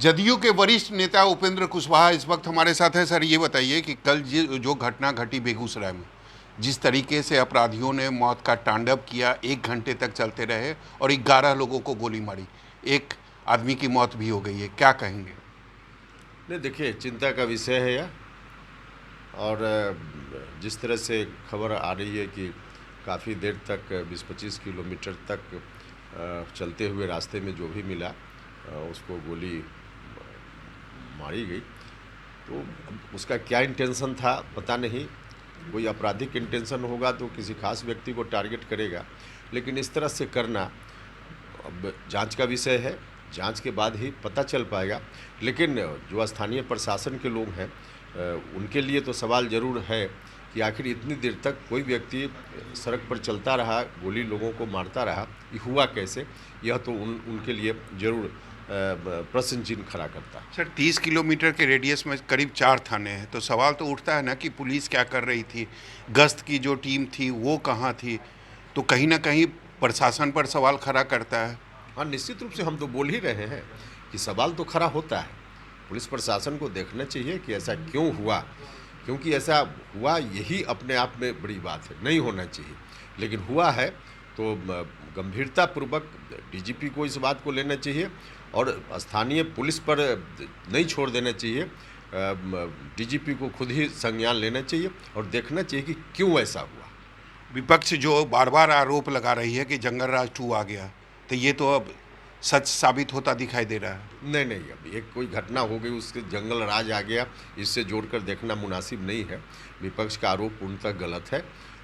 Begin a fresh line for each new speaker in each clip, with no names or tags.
जदयू के वरिष्ठ नेता उपेंद्र कुशवाहा इस वक्त हमारे साथ है। सर, ये बताइए कि कल जो घटना घटी बेगूसराय में, जिस तरीके से अपराधियों ने मौत का तांडव किया, 1 घंटे तक चलते रहे और 11 लोगों को गोली मारी, एक आदमी की मौत भी हो गई है, क्या कहेंगे?
नहीं, देखिए, चिंता का विषय है यह। और जिस तरह से खबर आ रही है कि काफ़ी देर तक 20-25 किलोमीटर तक चलते हुए रास्ते में जो भी मिला उसको गोली मारी गई, तो उसका क्या इंटेंशन था पता नहीं। कोई आपराधिक इंटेंशन होगा तो किसी खास व्यक्ति को टारगेट करेगा, लेकिन इस तरह से करना अब जांच का विषय है। जांच के बाद ही पता चल पाएगा। लेकिन जो स्थानीय प्रशासन के लोग हैं उनके लिए तो सवाल ज़रूर है कि आखिर इतनी देर तक कोई व्यक्ति सड़क पर चलता रहा, गोली लोगों को मारता रहा, ये हुआ कैसे? यह तो उनके लिए ज़रूर प्रश्न चिन्ह खड़ा करता है।
सर, 30 किलोमीटर के रेडियस में करीब 4 थाने हैं, तो सवाल तो उठता है ना कि पुलिस क्या कर रही थी, गश्त की जो टीम थी वो कहाँ थी? तो कहीं ना कहीं प्रशासन पर सवाल खड़ा करता है।
हाँ, निश्चित रूप से हम तो बोल ही रहे हैं कि सवाल तो खड़ा होता है। पुलिस प्रशासन को देखना चाहिए कि ऐसा क्यों हुआ, क्योंकि ऐसा हुआ यही अपने आप में बड़ी बात है, नहीं होना चाहिए, लेकिन हुआ है तो गंभीरतापूर्वक डीजीपी को इस बात को लेना चाहिए और स्थानीय पुलिस पर नहीं छोड़ देना चाहिए। डीजीपी को खुद ही संज्ञान लेना चाहिए और देखना चाहिए कि क्यों ऐसा हुआ।
विपक्ष जो बार बार आरोप लगा रही है कि जंगल राज 2 आ गया, तो ये तो अब सच साबित होता दिखाई दे रहा है।
नहीं, अब एक कोई घटना हो गई उसके जंगल राज आ गया, इससे जोड़कर देखना मुनासिब नहीं है। विपक्ष का आरोप पूर्णतः गलत है।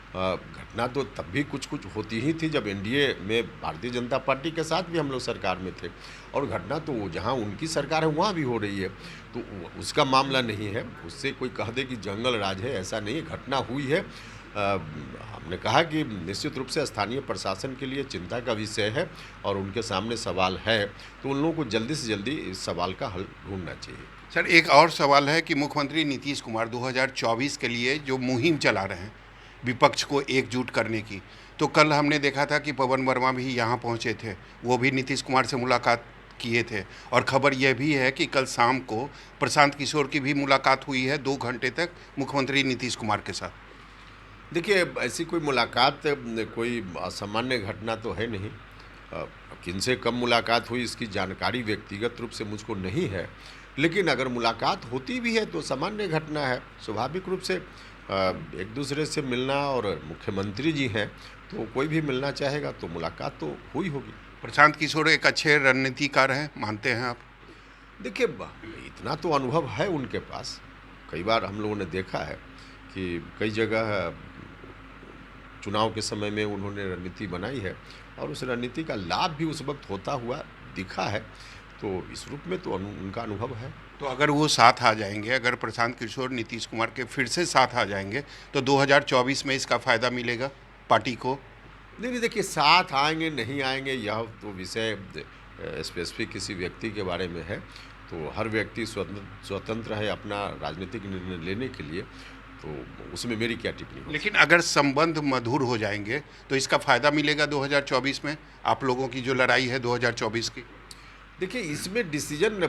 घटना तो तब भी कुछ होती ही थी जब एनडीए में भारतीय जनता पार्टी के साथ भी हम लोग सरकार में थे, और घटना तो जहां उनकी सरकार है वहां भी हो रही है, तो उसका मामला नहीं है। उससे कोई कह दे कि जंगल राज है, ऐसा नहीं है। घटना हुई है। हमने कहा कि निश्चित रूप से स्थानीय प्रशासन के लिए चिंता का विषय है और उनके सामने सवाल है, तो उन लोगों को जल्दी से जल्दी इस सवाल का हल ढूंढना चाहिए।
सर, एक और सवाल है कि मुख्यमंत्री नीतीश कुमार 2024 के लिए जो मुहिम चला रहे हैं विपक्ष को एकजुट करने की, तो कल हमने देखा था कि पवन वर्मा भी यहाँ पहुँचे थे, वो भी नीतीश कुमार से मुलाकात किए थे, और खबर यह भी है कि कल शाम को प्रशांत किशोर की भी मुलाकात हुई है 2 घंटे तक मुख्यमंत्री नीतीश कुमार के साथ।
देखिए, ऐसी कोई मुलाकात कोई असामान्य घटना तो है नहीं। किनसे कब मुलाकात हुई इसकी जानकारी व्यक्तिगत रूप से मुझको नहीं है, लेकिन अगर मुलाकात होती भी है तो सामान्य घटना है। स्वाभाविक रूप से एक दूसरे से मिलना, और मुख्यमंत्री जी हैं तो कोई भी मिलना चाहेगा, तो मुलाकात तो हुई होगी।
प्रशांत किशोर एक अच्छे रणनीतिकार हैं, मानते हैं आप?
देखिए, इतना तो अनुभव है उनके पास। कई बार हम लोगों ने देखा है कि कई जगह चुनाव के समय में उन्होंने रणनीति बनाई है और उस रणनीति का लाभ भी उस वक्त होता हुआ दिखा है, तो इस रूप में तो उनका अनुभव है।
तो अगर वो साथ आ जाएंगे, अगर प्रशांत किशोर नीतीश कुमार के फिर से साथ आ जाएंगे, तो 2024 में इसका फ़ायदा मिलेगा पार्टी को?
नहीं, देखिए, साथ आएंगे नहीं आएंगे यह तो विषय स्पेसिफिक किसी व्यक्ति के बारे में है, तो हर व्यक्ति स्वतंत्र है अपना राजनीतिक निर्णय लेने के लिए, तो उसमें मेरी क्या टिप्पणी।
लेकिन अगर संबंध मधुर हो जाएंगे तो इसका फ़ायदा मिलेगा 2024 में, आप लोगों की जो लड़ाई है 2024 की?
देखिए, इसमें डिसीजन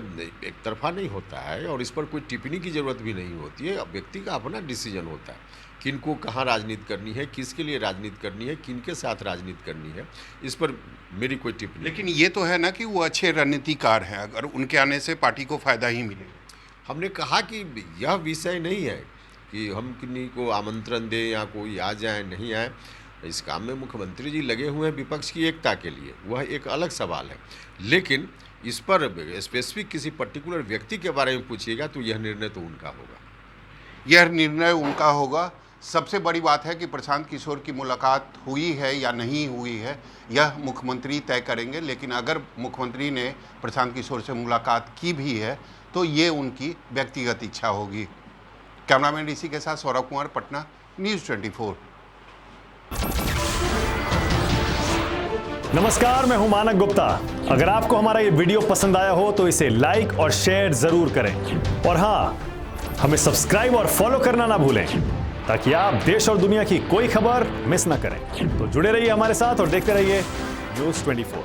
एक तरफा नहीं होता है और इस पर कोई टिप्पणी की ज़रूरत भी नहीं होती है। व्यक्ति का अपना डिसीजन होता है, किनको कहाँ राजनीति करनी है, किसके लिए राजनीति करनी है, किनके साथ राजनीति करनी है, इस पर मेरी कोई टिप्पणी।
लेकिन ये तो है ना कि वो अच्छे रणनीतिकार हैं, अगर उनके आने से पार्टी को फ़ायदा ही मिलेगा।
हमने कहा कि यह विषय नहीं है कि हम किन्हीं को आमंत्रण दें या कोई आ जाए नहीं आए। इस काम में मुख्यमंत्री जी लगे हुए हैं विपक्ष की एकता के लिए, वह एक अलग सवाल है। लेकिन इस पर स्पेसिफिक किसी पर्टिकुलर व्यक्ति के बारे में पूछिएगा तो यह निर्णय तो उनका होगा।
यह निर्णय उनका होगा। सबसे बड़ी बात है कि प्रशांत किशोर की मुलाकात हुई है या नहीं हुई है, यह मुख्यमंत्री तय करेंगे। लेकिन अगर मुख्यमंत्री ने प्रशांत किशोर से मुलाकात की भी है तो ये उनकी व्यक्तिगत इच्छा होगी। कैमरामैन ऋषि के साथ सौरभ कुमार, पटना, न्यूज़ 24।
नमस्कार, मैं हूं मानक गुप्ता। अगर आपको हमारा ये वीडियो पसंद आया हो तो इसे लाइक और शेयर जरूर करें, और हाँ, हमें सब्सक्राइब और फॉलो करना ना भूलें ताकि आप देश और दुनिया की कोई खबर मिस ना करें। तो जुड़े रहिए हमारे साथ और देखते रहिए न्यूज़ 24।